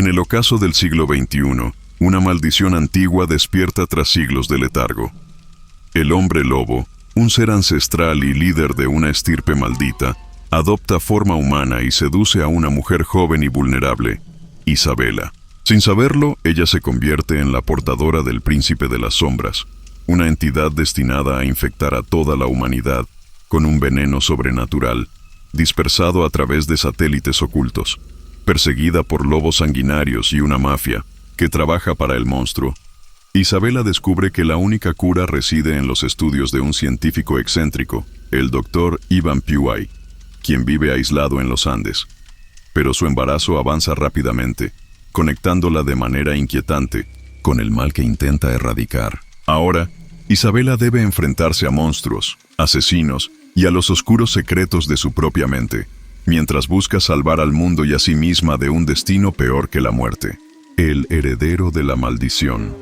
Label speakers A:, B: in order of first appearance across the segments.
A: En el ocaso del siglo XXI, una maldición antigua despierta tras siglos de letargo. El hombre lobo, un ser ancestral y líder de una estirpe maldita, adopta forma humana y seduce a una mujer joven y vulnerable, Isabela. Sin saberlo, ella se convierte en la portadora del príncipe de las sombras, una entidad destinada a infectar a toda la humanidad con un veneno sobrenatural, dispersado a través de satélites ocultos, perseguida por lobos sanguinarios y una mafia que trabaja para el monstruo. Isabela descubre que la única cura reside en los estudios de un científico excéntrico, el Dr. Ivan Puay, quien vive aislado en los Andes. Pero su embarazo avanza rápidamente, conectándola de manera inquietante con el mal que intenta erradicar. Ahora, Isabela debe enfrentarse a monstruos, asesinos y a los oscuros secretos de su propia mente, mientras busca salvar al mundo y a sí misma de un destino peor que la muerte. El heredero de la maldición.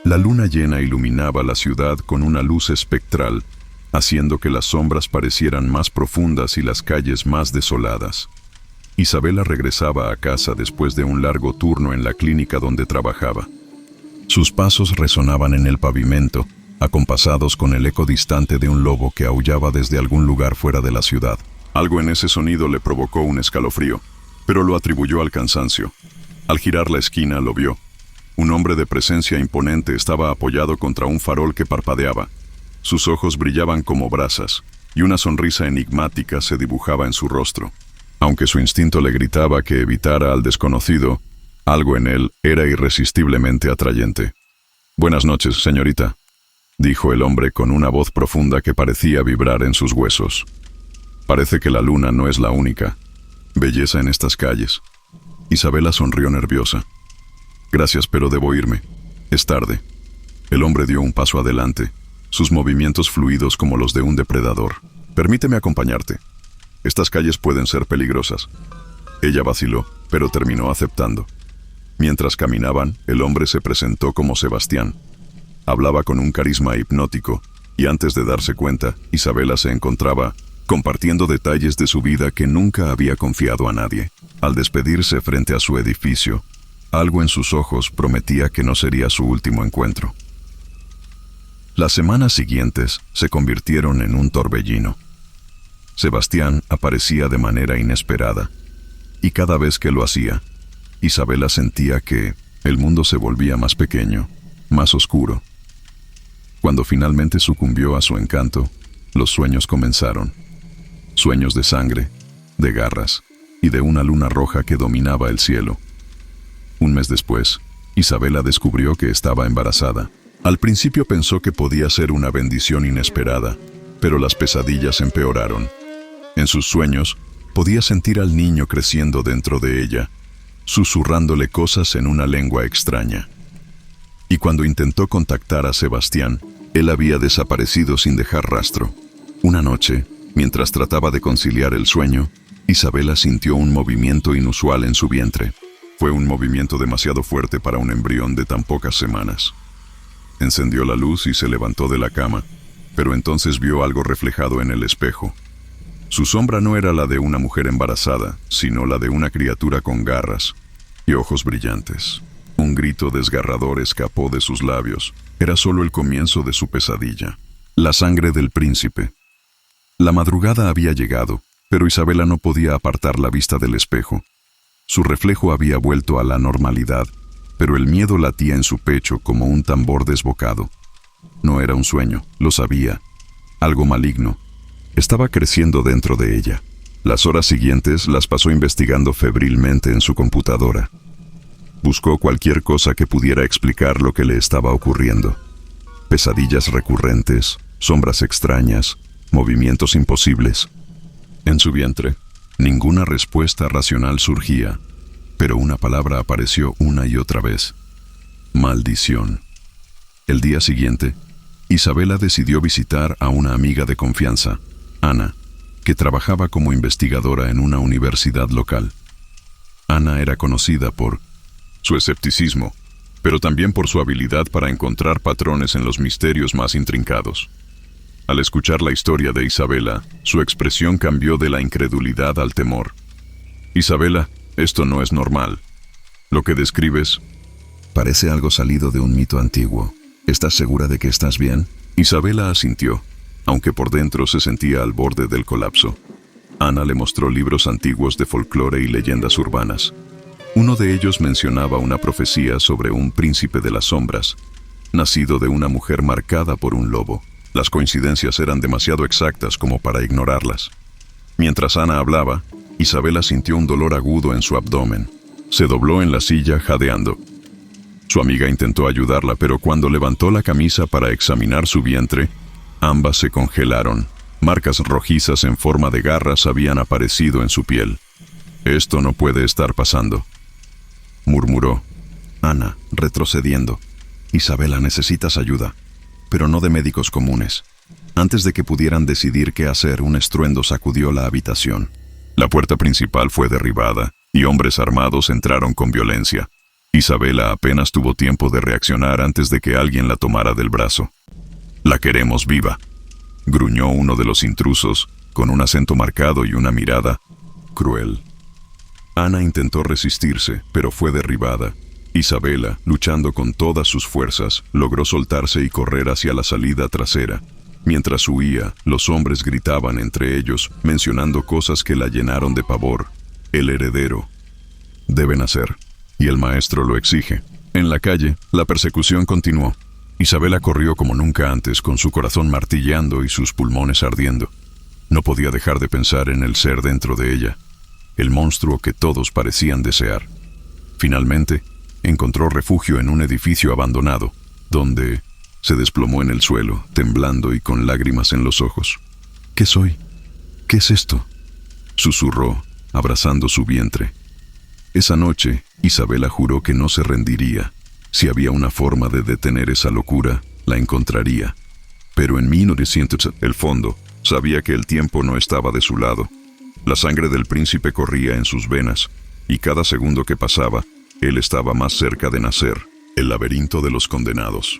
A: La luna llena iluminaba la ciudad con una luz espectral, haciendo que las sombras parecieran más profundas y las calles más desoladas. Isabela regresaba a casa después de un largo turno en la clínica donde trabajaba. Sus pasos resonaban en el pavimento, acompasados con el eco distante de un lobo que aullaba desde algún lugar fuera de la ciudad. Algo en ese sonido le provocó un escalofrío, pero lo atribuyó al cansancio. Al girar la esquina lo vio. Un hombre de presencia imponente estaba apoyado contra un farol que parpadeaba. Sus ojos brillaban como brasas, y una sonrisa enigmática se dibujaba en su rostro. Aunque su instinto le gritaba que evitara al desconocido, algo en él era irresistiblemente atrayente. «Buenas noches, señorita», dijo el hombre con una voz profunda que parecía vibrar en sus huesos. «Parece que la luna no es la única belleza en estas calles». Isabela sonrió nerviosa. «Gracias, pero debo irme. Es tarde». El hombre dio un paso adelante, sus movimientos fluidos como los de un depredador. «Permíteme acompañarte. Estas calles pueden ser peligrosas». Ella vaciló, pero terminó aceptando. Mientras caminaban, el hombre se presentó como Sebastián. Hablaba con un carisma hipnótico, y antes de darse cuenta, Isabela se encontraba compartiendo detalles de su vida que nunca había confiado a nadie. Al despedirse frente a su edificio, algo en sus ojos prometía que no sería su último encuentro. Las semanas siguientes se convirtieron en un torbellino. Sebastián aparecía de manera inesperada, y cada vez que lo hacía, Isabela sentía que el mundo se volvía más pequeño, más oscuro. Cuando finalmente sucumbió a su encanto, los sueños comenzaron. Sueños de sangre, de garras y de una luna roja que dominaba el cielo. Un mes después, Isabela descubrió que estaba embarazada. Al principio pensó que podía ser una bendición inesperada, pero las pesadillas empeoraron. En sus sueños, podía sentir al niño creciendo dentro de ella, susurrándole cosas en una lengua extraña. Y cuando intentó contactar a Sebastián, él había desaparecido sin dejar rastro. Una noche, mientras trataba de conciliar el sueño, Isabela sintió un movimiento inusual en su vientre. Fue un movimiento demasiado fuerte para un embrión de tan pocas semanas. Encendió la luz y se levantó de la cama, pero entonces vio algo reflejado en el espejo. Su sombra no era la de una mujer embarazada, sino la de una criatura con garras y ojos brillantes. Un grito desgarrador escapó de sus labios. Era solo el comienzo de su pesadilla. La sangre del príncipe. La madrugada había llegado, pero Isabela no podía apartar la vista del espejo. Su reflejo había vuelto a la normalidad, pero el miedo latía en su pecho como un tambor desbocado. No era un sueño, lo sabía. Algo maligno estaba creciendo dentro de ella. Las horas siguientes las pasó investigando febrilmente en su computadora. Buscó cualquier cosa que pudiera explicar lo que le estaba ocurriendo. Pesadillas recurrentes, sombras extrañas, movimientos imposibles. En su vientre, ninguna respuesta racional surgía, pero una palabra apareció una y otra vez: maldición. El día siguiente, Isabela decidió visitar a una amiga de confianza, Ana, que trabajaba como investigadora en una universidad local. Ana era conocida por su escepticismo, pero también por su habilidad para encontrar patrones en los misterios más intrincados. Al escuchar la historia de Isabela, su expresión cambió de la incredulidad al temor. Isabela, esto no es normal. Lo que describes
B: Parece algo salido de un mito antiguo. ¿Estás segura de que estás bien?
A: Isabela asintió, aunque por dentro se sentía al borde del colapso. Ana le mostró libros antiguos de folclore y leyendas urbanas. Uno de ellos mencionaba una profecía sobre un príncipe de las sombras, nacido de una mujer marcada por un lobo. Las coincidencias eran demasiado exactas como para ignorarlas. Mientras Ana hablaba, Isabela sintió un dolor agudo en su abdomen. Se dobló en la silla jadeando. Su amiga intentó ayudarla, pero cuando levantó la camisa para examinar su vientre, ambas se congelaron. Marcas rojizas en forma de garras habían aparecido en su piel. «Esto no puede estar pasando», murmuró
B: Ana, retrocediendo. Isabela, necesitas ayuda, pero no de médicos comunes. Antes de que pudieran decidir qué hacer, un estruendo sacudió la habitación.
A: La puerta principal fue derribada y hombres armados entraron con violencia. Isabela apenas tuvo tiempo de reaccionar antes de que alguien la tomara del brazo. «La queremos viva», gruñó uno de los intrusos, con un acento marcado y una mirada cruel. Ana intentó resistirse, pero fue derribada. Isabela, luchando con todas sus fuerzas, logró soltarse y correr hacia la salida trasera. Mientras huía, los hombres gritaban entre ellos, mencionando cosas que la llenaron de pavor. «El heredero debe nacer, y el maestro lo exige». En la calle, la persecución continuó. Isabela corrió como nunca antes, con su corazón martilleando y sus pulmones ardiendo. No podía dejar de pensar en el ser dentro de ella, el monstruo que todos parecían desear. Finalmente, encontró refugio en un edificio abandonado, donde se desplomó en el suelo, temblando y con lágrimas en los ojos. «¿Qué soy? ¿Qué es esto?», susurró, abrazando su vientre. Esa noche, Isabela juró que no se rendiría. Si había una forma de detener esa locura, la encontraría. Pero en 1900, el fondo, sabía que el tiempo no estaba de su lado. La sangre del príncipe corría en sus venas, y cada segundo que pasaba, él estaba más cerca de nacer. El laberinto de los condenados.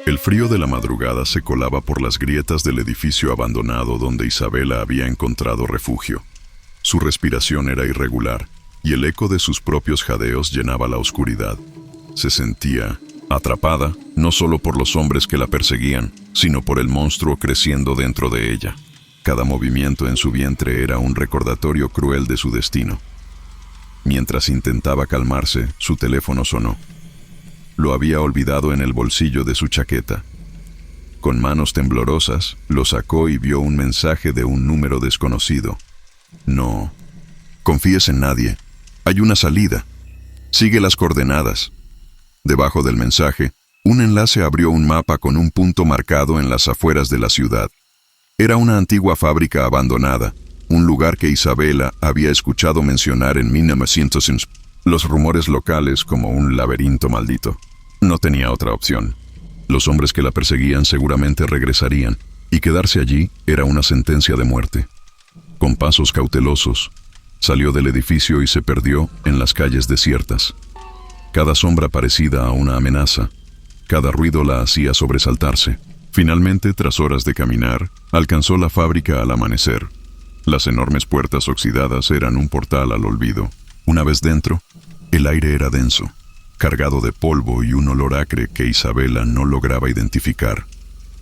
A: El frío de la madrugada se colaba por las grietas del edificio abandonado donde Isabela había encontrado refugio. Su respiración era irregular, y el eco de sus propios jadeos llenaba la oscuridad. Se sentía atrapada, no solo por los hombres que la perseguían, sino por el monstruo creciendo dentro de ella. Cada movimiento en su vientre era un recordatorio cruel de su destino. Mientras intentaba calmarse, su teléfono sonó. Lo había olvidado en el bolsillo de su chaqueta. Con manos temblorosas, lo sacó y vio un mensaje de un número desconocido. «No confíes en nadie. Hay una salida. Sigue las coordenadas». Debajo del mensaje, un enlace abrió un mapa con un punto marcado en las afueras de la ciudad. Era una antigua fábrica abandonada, un lugar que Isabela había escuchado mencionar en 1900. Los rumores locales como un laberinto maldito. No tenía otra opción. Los hombres que la perseguían seguramente regresarían, y quedarse allí era una sentencia de muerte. Con pasos cautelosos, salió del edificio y se perdió en las calles desiertas. Cada sombra parecida a una amenaza, cada ruido la hacía sobresaltarse. Finalmente, tras horas de caminar, alcanzó la fábrica al amanecer. Las enormes puertas oxidadas eran un portal al olvido. Una vez dentro, el aire era denso, cargado de polvo y un olor acre que Isabela no lograba identificar.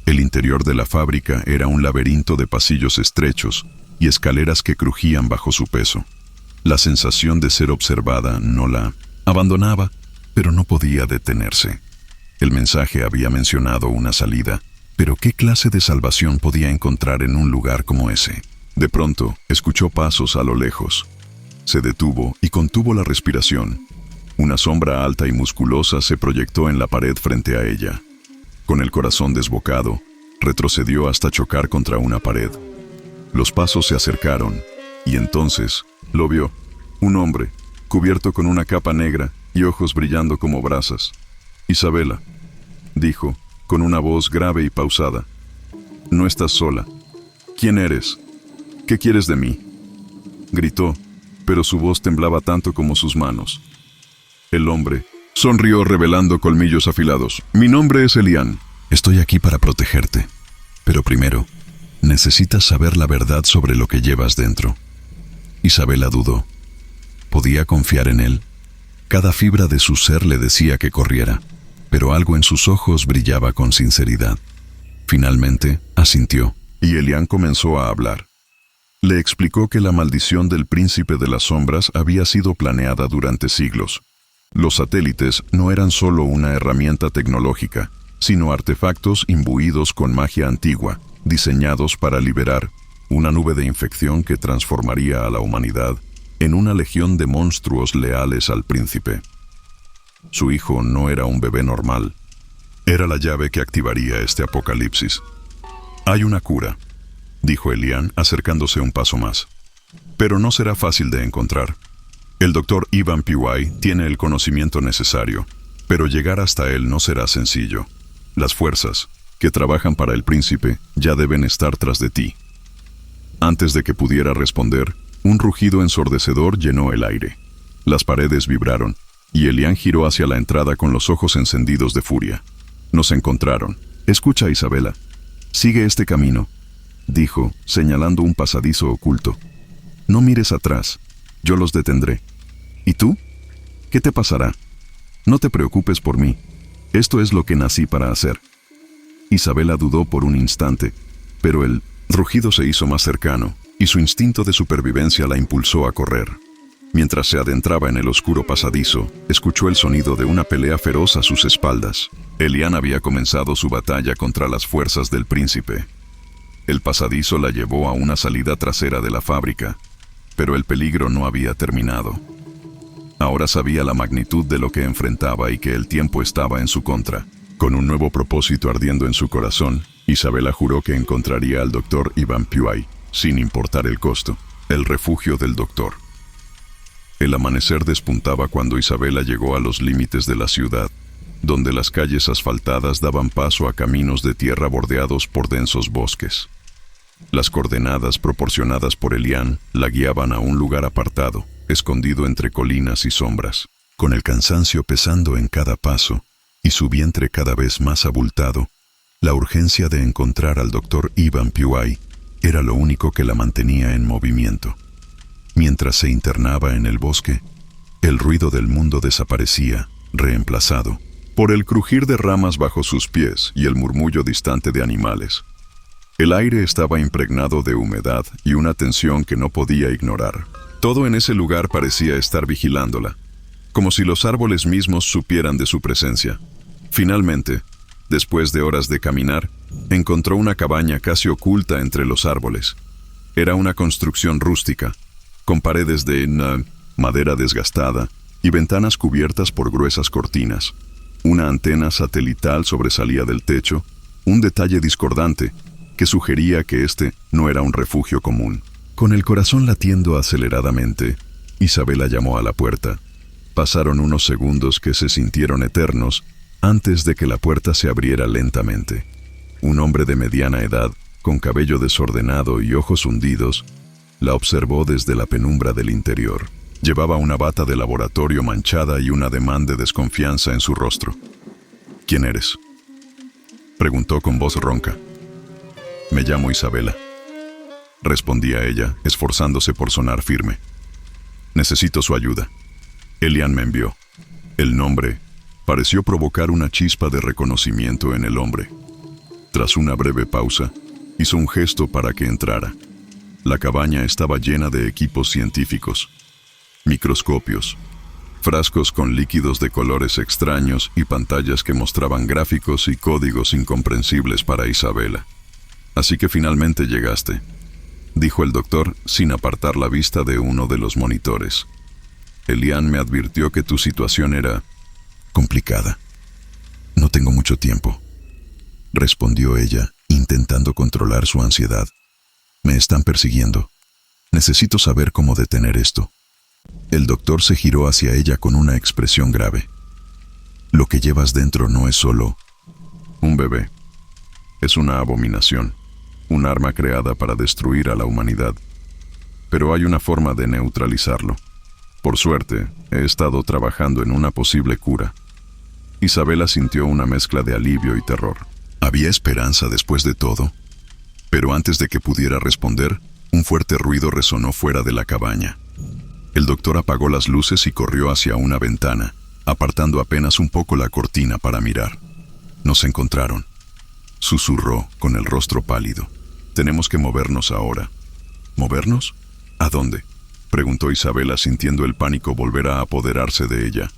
A: El interior de la fábrica era un laberinto de pasillos estrechos y escaleras que crujían bajo su peso. La sensación de ser observada no la abandonaba, pero no podía detenerse. El mensaje había mencionado una salida, pero ¿qué clase de salvación podía encontrar en un lugar como ese? De pronto, escuchó pasos a lo lejos. Se detuvo y contuvo la respiración. Una sombra alta y musculosa se proyectó en la pared frente a ella. Con el corazón desbocado, retrocedió hasta chocar contra una pared. Los pasos se acercaron, y entonces lo vio. Un hombre, cubierto con una capa negra y ojos brillando como brasas. «Isabela», dijo, con una voz grave y pausada. «No estás sola. ¿Quién eres? ¿Qué quieres de mí?», gritó, pero su voz temblaba tanto como sus manos. El hombre sonrió revelando colmillos afilados. «Mi nombre es Elian. Estoy aquí para protegerte. Pero primero,
B: Necesitas saber la verdad sobre lo que llevas dentro. Isabela dudó. ¿Podía confiar en él? Cada fibra de su ser le decía que corriera, pero algo en sus ojos brillaba con sinceridad. Finalmente, asintió, y Elian comenzó a hablar. Le explicó que la maldición del príncipe de las sombras había sido planeada durante siglos. Los satélites no eran solo una herramienta tecnológica, sino artefactos imbuidos con magia antigua, diseñados para liberar una nube de infección que transformaría a la humanidad en una legión de monstruos leales al príncipe. Su hijo no era un bebé normal. Era la llave que activaría este apocalipsis. Hay una cura, dijo Elian acercándose un paso más. Pero no será fácil de encontrar. El doctor Ivan Piwai tiene el conocimiento necesario, pero llegar hasta él no será sencillo. Las fuerzas que trabajan para el príncipe ya deben estar tras de ti. Antes de que pudiera responder, un rugido ensordecedor llenó el aire. Las paredes vibraron, y Elian giró hacia la entrada con los ojos encendidos de furia. Nos encontraron. Escucha, Isabela. Sigue este camino, dijo, señalando un pasadizo oculto. No mires atrás. Yo los detendré. ¿Y tú? ¿Qué te pasará? No te preocupes por mí. Esto es lo que nací para hacer. Isabela dudó por un instante, pero el rugido se hizo más cercano, y su instinto de supervivencia la impulsó a correr. Mientras se adentraba en el oscuro pasadizo, escuchó el sonido de una pelea feroz a sus espaldas. Elian había comenzado su batalla contra las fuerzas del príncipe. El pasadizo la llevó a una salida trasera de la fábrica, pero el peligro no había terminado. Ahora sabía la magnitud de lo que enfrentaba y que el tiempo estaba en su contra. Con un nuevo propósito ardiendo en su corazón, Isabela juró que encontraría al doctor Ivan Piwai, sin importar el costo, el refugio del doctor. El amanecer despuntaba cuando Isabela llegó a los límites de la ciudad, donde las calles asfaltadas daban paso a caminos de tierra bordeados por densos bosques. Las coordenadas proporcionadas por Elian la guiaban a un lugar apartado, escondido entre colinas y sombras, con el cansancio pesando en cada paso y su vientre cada vez más abultado. La urgencia de encontrar al doctor Ivan Piwai era lo único que la mantenía en movimiento. Mientras se internaba en el bosque, el ruido del mundo desaparecía, reemplazado por el crujir de ramas bajo sus pies y el murmullo distante de animales. El aire estaba impregnado de humedad y una tensión que no podía ignorar. Todo en ese lugar parecía estar vigilándola, como si los árboles mismos supieran de su presencia. Finalmente, después de horas de caminar, encontró una cabaña casi oculta entre los árboles. Era una construcción rústica, con paredes de madera desgastada y ventanas cubiertas por gruesas cortinas. Una antena satelital sobresalía del techo, un detalle discordante que sugería que este no era un refugio común. Con el corazón latiendo aceleradamente, Isabela llamó a la puerta. Pasaron unos segundos que se sintieron eternos antes de que la puerta se abriera lentamente. Un hombre de mediana edad, con cabello desordenado y ojos hundidos, la observó desde la penumbra del interior. Llevaba una bata de laboratorio manchada y un ademán de desconfianza en su rostro. ¿Quién eres?, preguntó con voz ronca. Me llamo Isabela, respondía ella, esforzándose por sonar firme. Necesito su ayuda. Elian me envió. El nombre pareció provocar una chispa de reconocimiento en el hombre. Tras una breve pausa, hizo un gesto para que entrara. La cabaña estaba llena de equipos científicos, microscopios, frascos con líquidos de colores extraños y pantallas que mostraban gráficos y códigos incomprensibles para Isabela. Así que finalmente llegaste, dijo el doctor sin apartar la vista de uno de los monitores. Elian me advirtió que tu situación era complicada. No tengo mucho tiempo, respondió ella, intentando controlar su ansiedad. Me están persiguiendo. Necesito saber cómo detener esto. El doctor se giró hacia ella con una expresión grave. Lo que llevas dentro no es solo un bebé. Es una abominación, un arma creada para destruir a la humanidad. Pero hay una forma de neutralizarlo. Por suerte, he estado trabajando en una posible cura. Isabela sintió una mezcla de alivio y terror. ¿Había esperanza después de todo? Pero antes de que pudiera responder, un fuerte ruido resonó fuera de la cabaña. El doctor apagó las luces y corrió hacia una ventana, apartando apenas un poco la cortina para mirar. Nos encontraron. Susurró con el rostro pálido. Tenemos que movernos ahora. ¿Movernos? ¿A dónde?, preguntó Isabela, sintiendo el pánico volver a apoderarse de ella.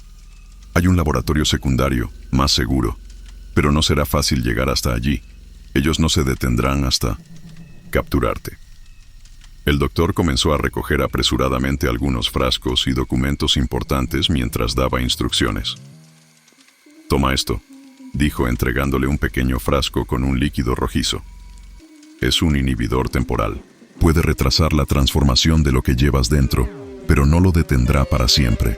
B: Hay un laboratorio secundario, más seguro, pero no será fácil llegar hasta allí. Ellos no se detendrán hasta capturarte. El doctor comenzó a recoger apresuradamente algunos frascos y documentos importantes mientras daba instrucciones. Toma esto, dijo entregándole un pequeño frasco con un líquido rojizo. Es un inhibidor temporal. Puede retrasar la transformación de lo que llevas dentro, pero no lo detendrá para siempre.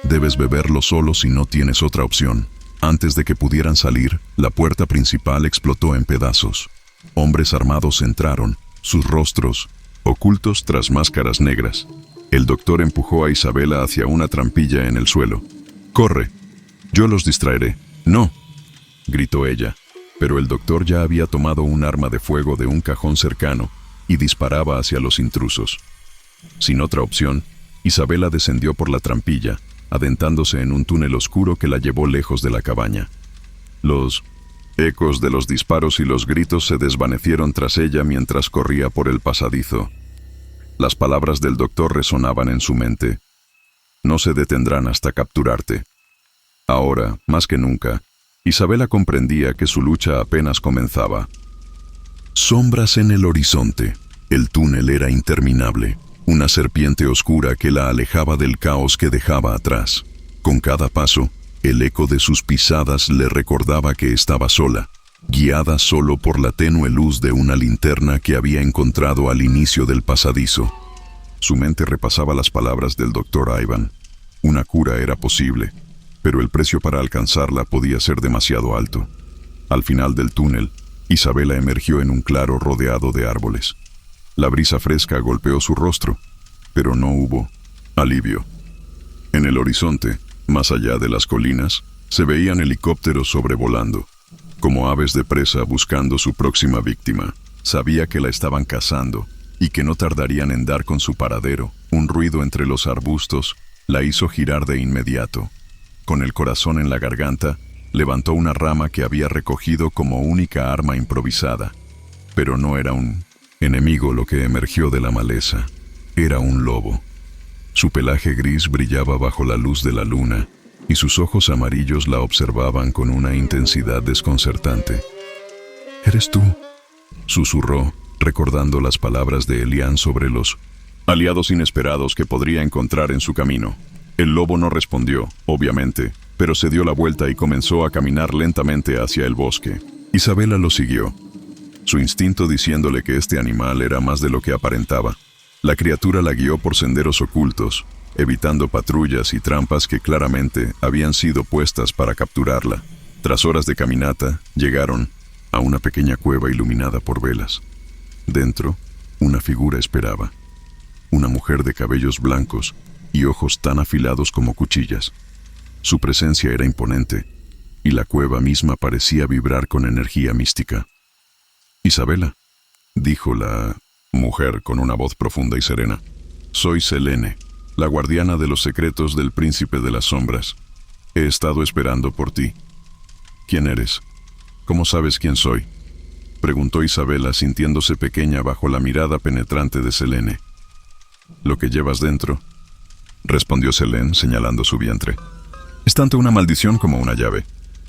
B: Debes beberlo solo si no tienes otra opción. Antes de que pudieran salir, la puerta principal explotó en pedazos. Hombres armados entraron, sus rostros ocultos tras máscaras negras. El doctor empujó a Isabela hacia una trampilla en el suelo. «¡Corre! Yo los distraeré». «No», gritó ella, pero el doctor ya había tomado un arma de fuego de un cajón cercano y disparaba hacia los intrusos. Sin otra opción, Isabela descendió por la trampilla, adentrándose en un túnel oscuro que la llevó lejos de la cabaña. Los ecos de los disparos y los gritos se desvanecieron tras ella mientras corría por el pasadizo. Las palabras del doctor resonaban en su mente. No se detendrán hasta capturarte. Ahora, más que nunca, Isabela comprendía que su lucha apenas comenzaba. Sombras en el horizonte. El túnel era interminable, una serpiente oscura que la alejaba del caos que dejaba atrás. Con cada paso, el eco de sus pisadas le recordaba que estaba sola, guiada solo por la tenue luz de una linterna que había encontrado al inicio del pasadizo. Su mente repasaba las palabras del doctor Ivan. Una cura era posible, pero el precio para alcanzarla podía ser demasiado alto. Al final del túnel, Isabela emergió en un claro rodeado de árboles. La brisa fresca golpeó su rostro, pero no hubo alivio. En el horizonte, más allá de las colinas, se veían helicópteros sobrevolando, como aves de presa buscando su próxima víctima. Sabía que la estaban cazando y que no tardarían en dar con su paradero. Un ruido entre los arbustos la hizo girar de inmediato. Con el corazón en la garganta, levantó una rama que había recogido como única arma improvisada. Pero no era un enemigo lo que emergió de la maleza. Era un lobo. Su pelaje gris brillaba bajo la luz de la luna, y sus ojos amarillos la observaban con una intensidad desconcertante. «¿Eres tú?», susurró, recordando las palabras de Elian sobre los aliados inesperados que podría encontrar en su camino. El lobo no respondió, obviamente, pero se dio la vuelta y comenzó a caminar lentamente hacia el bosque. Isabela lo siguió, su instinto diciéndole que este animal era más de lo que aparentaba. La criatura la guió por senderos ocultos, evitando patrullas y trampas que claramente habían sido puestas para capturarla. Tras horas de caminata, llegaron a una pequeña cueva iluminada por velas. Dentro, una figura esperaba. Una mujer de cabellos blancos y ojos tan afilados como cuchillas. Su presencia era imponente, y la cueva misma parecía vibrar con energía mística. «Isabela», dijo la mujer con una voz profunda y serena. «Soy Selene, la guardiana de los secretos del príncipe de las sombras. He estado esperando por ti». «¿Quién eres? ¿Cómo sabes quién soy?», preguntó Isabela, sintiéndose pequeña bajo la mirada penetrante de Selene. «Lo que llevas dentro», respondió Selene, señalando su vientre. «Es tanto una maldición como una llave.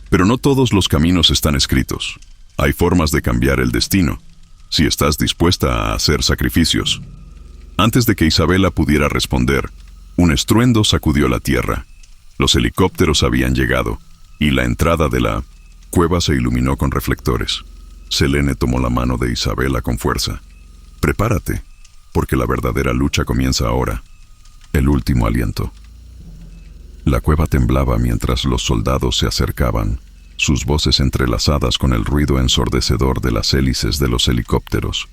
B: Pero no todos los caminos están escritos. Hay formas de cambiar el destino, si estás dispuesta a hacer sacrificios». Antes de que Isabela pudiera responder, un estruendo sacudió la tierra. Los helicópteros habían llegado, y la entrada de la cueva se iluminó con reflectores. Selene tomó la mano de Isabela con fuerza. «Prepárate, porque la verdadera lucha comienza ahora». El último aliento. La cueva temblaba mientras los soldados se acercaban, sus voces entrelazadas con el ruido ensordecedor de las hélices de los helicópteros.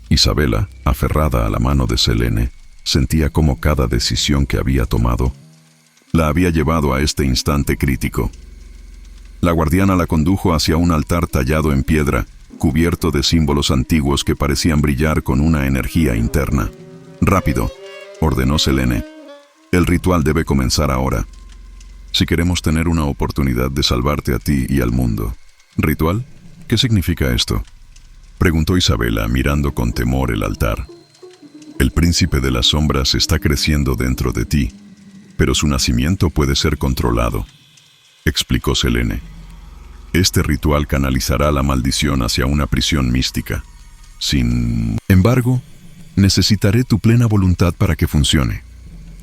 B: Isabela, aferrada a la mano de Selene, sentía como cada decisión que había tomado la había llevado a este instante crítico. La guardiana la condujo hacia un altar tallado en piedra
A: cubierto de símbolos antiguos que parecían brillar con una energía interna. «Rápido», ordenó Selene. «El ritual debe comenzar ahora, si queremos tener una oportunidad de salvarte a ti y al mundo». «¿Ritual? ¿Qué significa esto?», preguntó Isabela, mirando con temor el altar. «El príncipe de las sombras está creciendo dentro de ti, pero su nacimiento puede ser controlado», explicó Selene. «Este ritual canalizará la maldición hacia una prisión mística. Sin embargo, necesitaré tu plena voluntad para que funcione».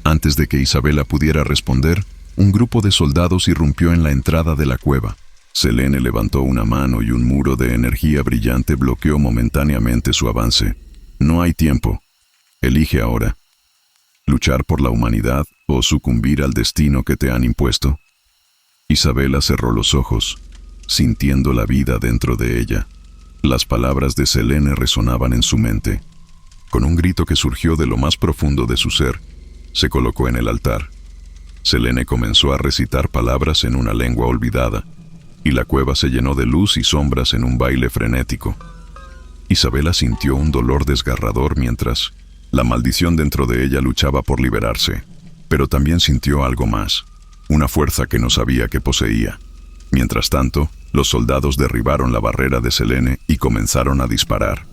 A: Antes de que Isabela pudiera responder, un grupo de soldados irrumpió en la entrada de la cueva. Selene levantó una mano y un muro de energía brillante bloqueó momentáneamente su avance. «No hay tiempo. Elige ahora. ¿Luchar por la humanidad o sucumbir al destino que te han impuesto?». Isabela cerró los ojos, sintiendo la vida dentro de ella. Las palabras de Selene resonaban en su mente. Con un grito que surgió de lo más profundo de su ser, se colocó en el altar. Selene comenzó a recitar palabras en una lengua olvidada, y la cueva se llenó de luz y sombras en un baile frenético. Isabela sintió un dolor desgarrador mientras la maldición dentro de ella luchaba por liberarse, pero también sintió algo más, una fuerza que no sabía que poseía. Mientras tanto, los soldados derribaron la barrera de Selene y comenzaron a disparar.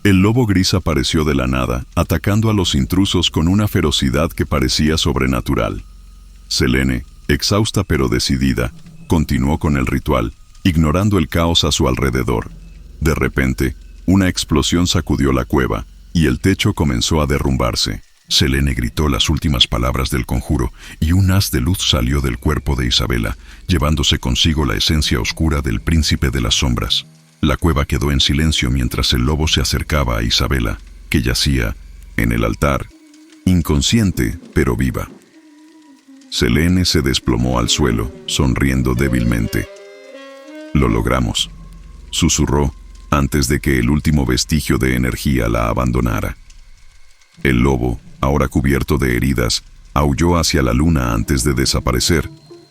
A: El lobo gris apareció de la nada, atacando a los intrusos con una ferocidad que parecía sobrenatural. Selene, exhausta pero decidida, continuó con el ritual, ignorando el caos a su alrededor. De repente, una explosión sacudió la cueva, y el techo comenzó a derrumbarse. Selene gritó las últimas palabras del conjuro, y un haz de luz salió del cuerpo de Isabela, llevándose consigo la esencia oscura del príncipe de las sombras. La cueva quedó en silencio mientras el lobo se acercaba a Isabela, que yacía en el altar, inconsciente pero viva. Selene se desplomó al suelo, sonriendo débilmente. «Lo logramos», susurró, antes de que el último vestigio de energía la abandonara. El lobo, ahora cubierto de heridas, aulló hacia la luna antes de desaparecer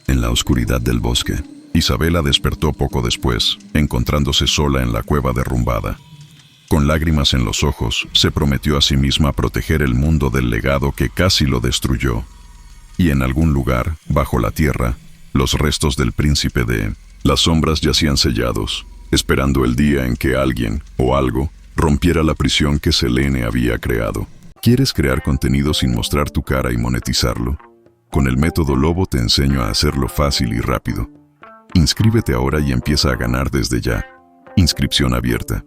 A: en la oscuridad del bosque. Isabela despertó poco después, encontrándose sola en la cueva derrumbada. Con lágrimas en los ojos, se prometió a sí misma proteger el mundo del legado que casi lo destruyó. Y en algún lugar, bajo la tierra, los restos del príncipe de las sombras yacían sellados, esperando el día en que alguien o algo rompiera la prisión que Selene había creado. ¿Quieres crear contenido sin mostrar tu cara y monetizarlo? Con el método Lobo te enseño a hacerlo fácil y rápido. Inscríbete ahora y empieza a ganar desde ya. Inscripción abierta.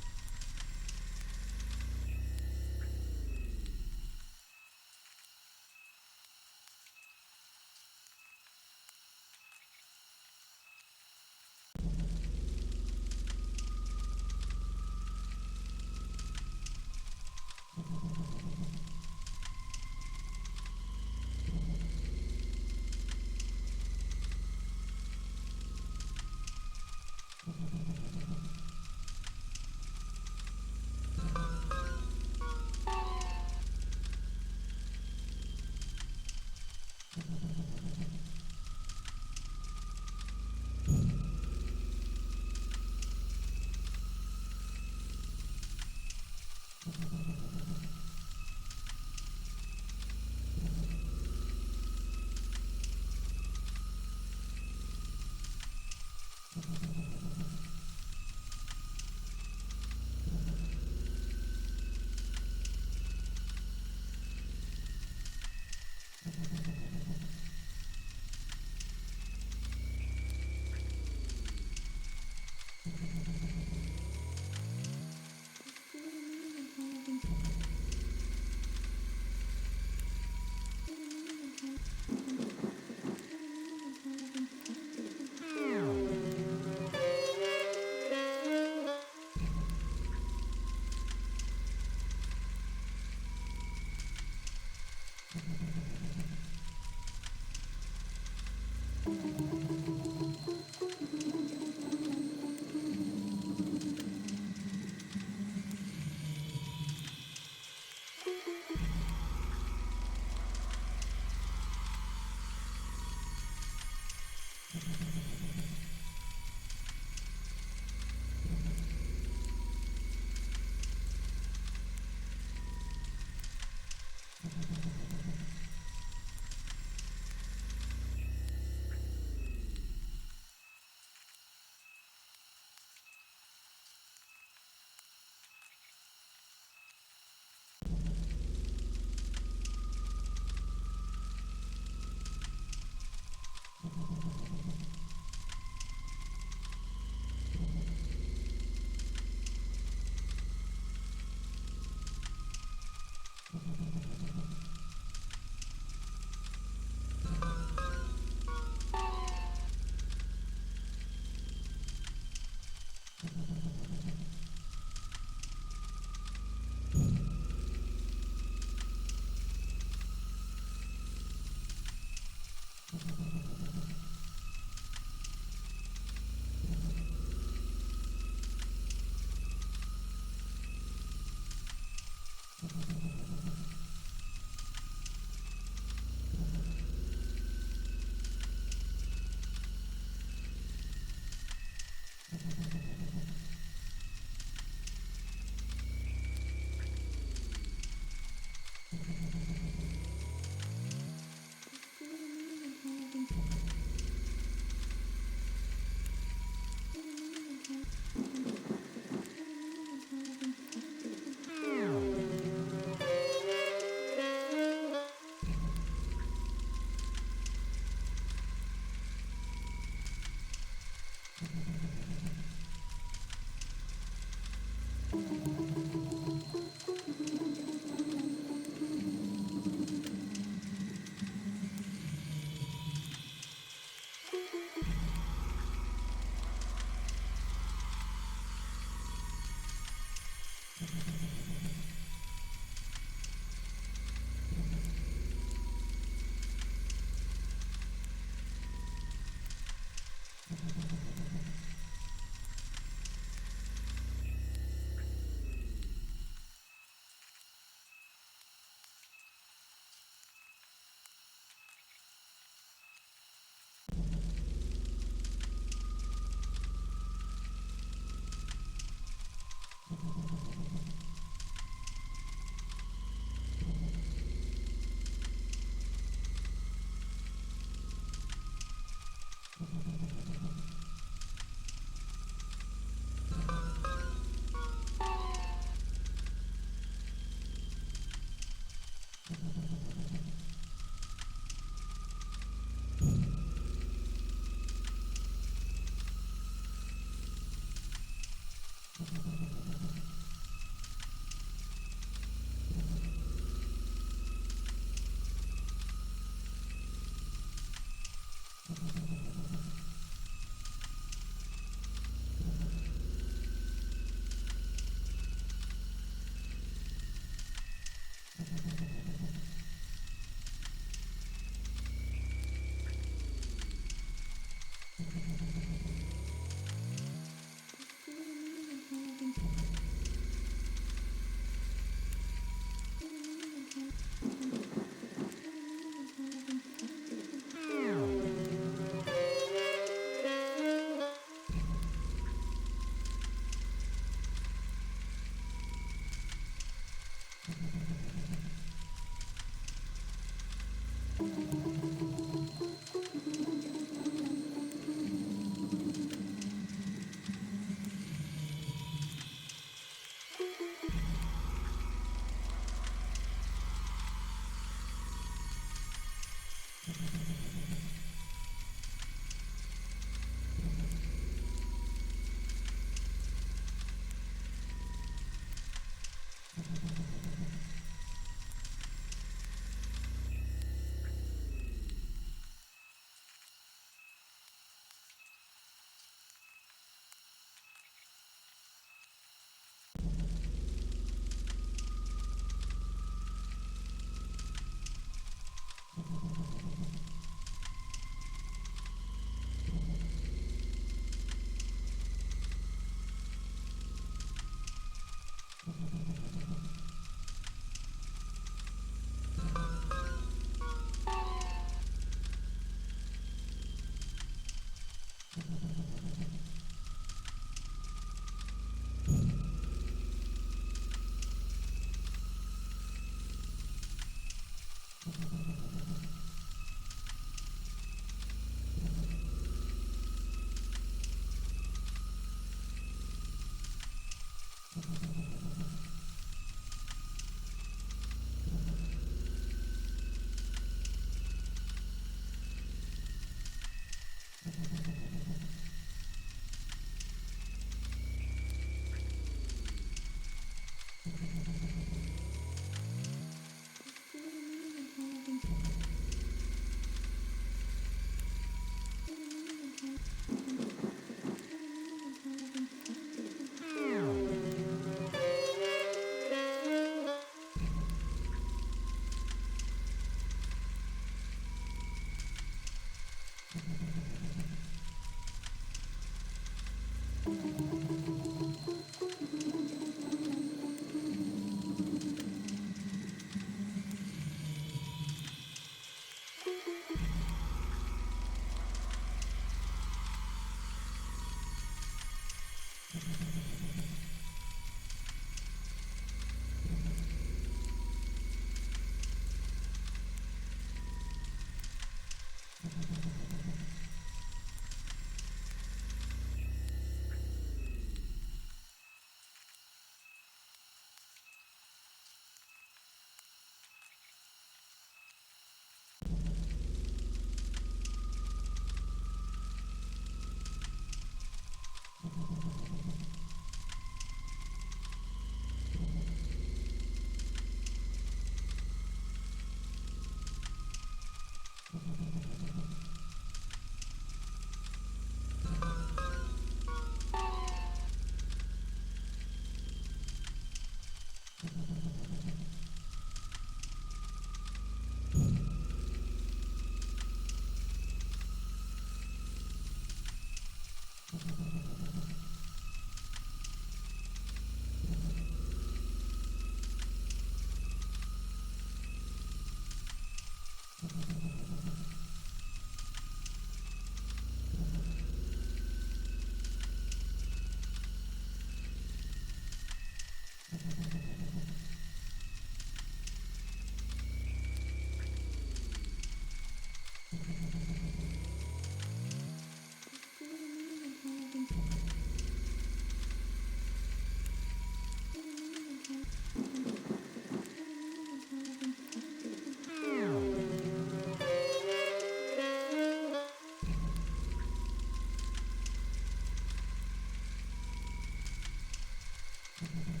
C: Thank